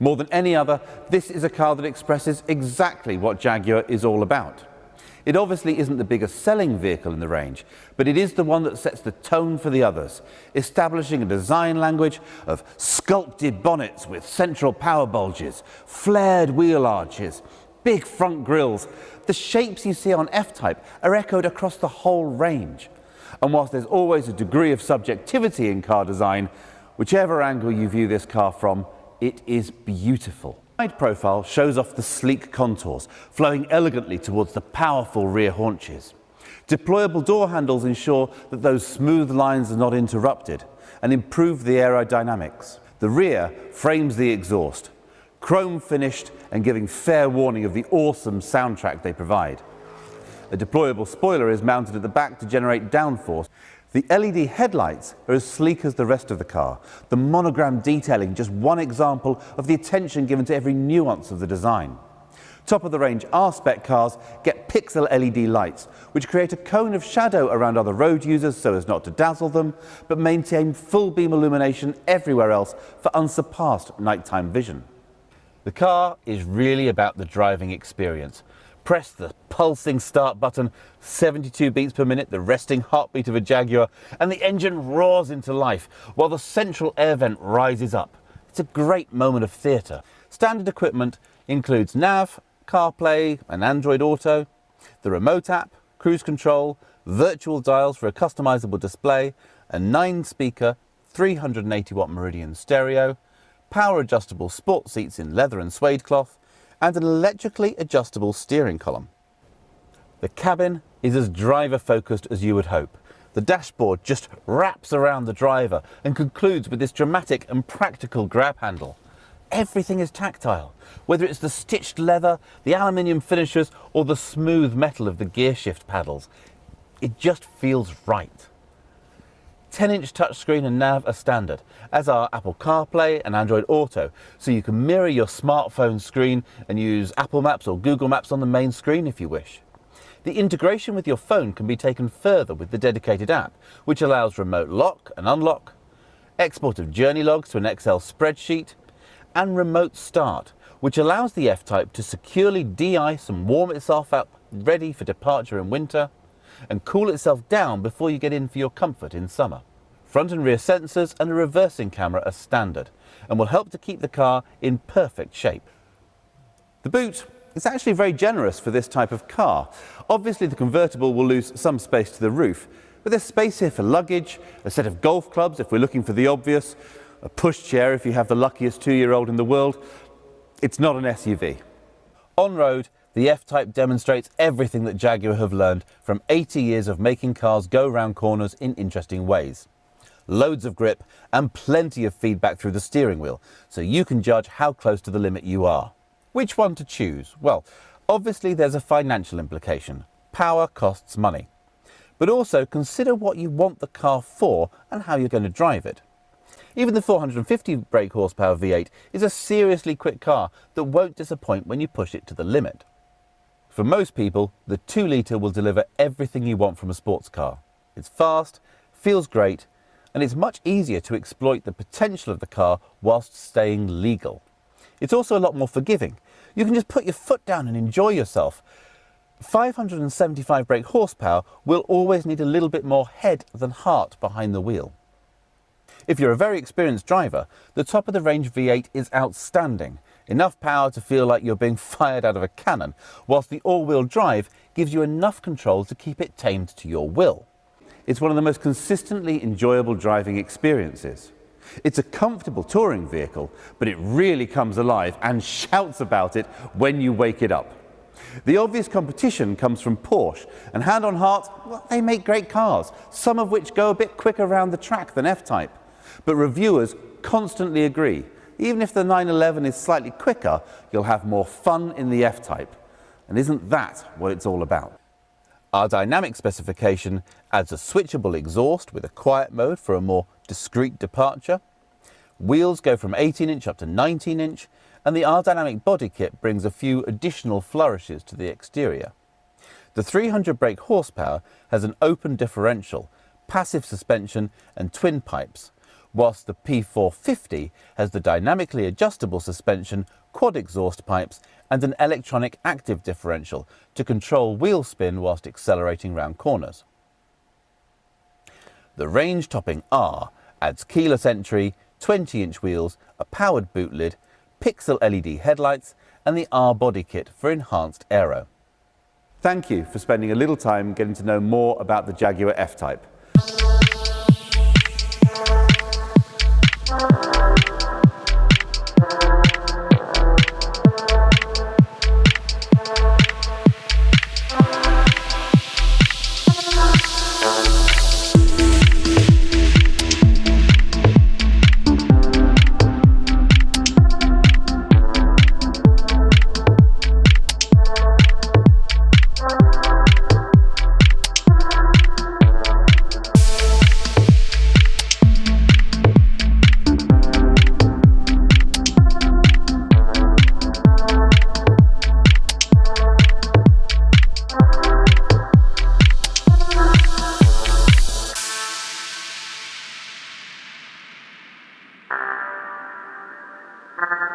More than any other, this is a car that expresses exactly what Jaguar is all about. It obviously isn't the biggest selling vehicle in the range, but it is the one that sets the tone for the others, establishing a design language of sculpted bonnets with central power bulges, flared wheel arches, big front grille. The shapes you see on F-Type are echoed across the whole range. And whilst there's always a degree of subjectivity in car design, whichever angle you view this car from, it is beautiful. The side profile shows off the sleek contours, flowing elegantly towards the powerful rear haunches. Deployable door handles ensure that those smooth lines are not interrupted and improve the aerodynamics. The rear frames the exhaust, chrome finished and giving fair warning of the awesome soundtrack they provide. A deployable spoiler is mounted at the back to generate downforce. The LED headlights are as sleek as the rest of the car, the monogram detailing just one example of the attention given to every nuance of the design. Top-of-the-range R-Spec cars get pixel LED lights, which create a cone of shadow around other road users so as not to dazzle them, but maintain full beam illumination everywhere else for unsurpassed nighttime vision. The car is really about the driving experience. Press the pulsing start button, 72 beats per minute, the resting heartbeat of a Jaguar, and the engine roars into life while the central air vent rises up. It's a great moment of theatre. Standard equipment includes nav, CarPlay and Android Auto, the remote app, cruise control, virtual dials for a customizable display, a 9-speaker, 380-watt Meridian stereo, power adjustable sport seats in leather and suede cloth, and an electrically adjustable steering column. The cabin is as driver-focused as you would hope. The dashboard just wraps around the driver and concludes with this dramatic and practical grab handle. Everything is tactile, whether it's the stitched leather, the aluminium finishers, or the smooth metal of the gear shift paddles. It just feels right. 10-inch touchscreen and nav are standard, as are Apple CarPlay and Android Auto, so you can mirror your smartphone screen and use Apple Maps or Google Maps on the main screen if you wish. The integration with your phone can be taken further with the dedicated app, which allows remote lock and unlock, export of journey logs to an Excel spreadsheet, and remote start, which allows the F-Type to securely de-ice and warm itself up ready for departure in winter, and cool itself down before you get in for your comfort in summer. Front and rear sensors and a reversing camera are standard and will help to keep the car in perfect shape. The boot is actually very generous for this type of car. Obviously the convertible will lose some space to the roof, but there's space here for luggage, a set of golf clubs if we're looking for the obvious, a pushchair if you have the luckiest 2-year-old in the world. It's not an SUV. On-road, the F-Type demonstrates everything that Jaguar have learned from 80 years of making cars go round corners in interesting ways. Loads of grip and plenty of feedback through the steering wheel, so you can judge how close to the limit you are. Which one to choose? Well, obviously there's a financial implication. Power costs money. But also consider what you want the car for and how you're going to drive it. Even the 450 brake horsepower V8 is a seriously quick car that won't disappoint when you push it to the limit. For most people, the 2-litre will deliver everything you want from a sports car. It's fast, feels great, and it's much easier to exploit the potential of the car whilst staying legal. It's also a lot more forgiving. You can just put your foot down and enjoy yourself. 575 brake horsepower will always need a little bit more head than heart behind the wheel. If you're a very experienced driver, the top-of-the-range V8 is outstanding. Enough power to feel like you're being fired out of a cannon, whilst the all-wheel drive gives you enough control to keep it tamed to your will. It's one of the most consistently enjoyable driving experiences. It's a comfortable touring vehicle, but it really comes alive and shouts about it when you wake it up. The obvious competition comes from Porsche, and hand on heart, well, they make great cars, some of which go a bit quicker around the track than F-Type. But reviewers constantly agree, even if the 911 is slightly quicker, you'll have more fun in the F-Type. And isn't that what it's all about? Our dynamic specification adds a switchable exhaust with a quiet mode for a more discreet departure. Wheels go from 18-inch up to 19-inch, and the R-Dynamic body kit brings a few additional flourishes to the exterior. The 300 brake horsepower has an open differential, passive suspension and twin pipes, whilst the P450 has the dynamically adjustable suspension, quad exhaust pipes and an electronic active differential to control wheel spin whilst accelerating round corners. The range-topping R adds keyless entry, 20-inch wheels, a powered boot lid, pixel LED headlights and the R body kit for enhanced aero. Thank you for spending a little time getting to know more about the Jaguar F-Type. You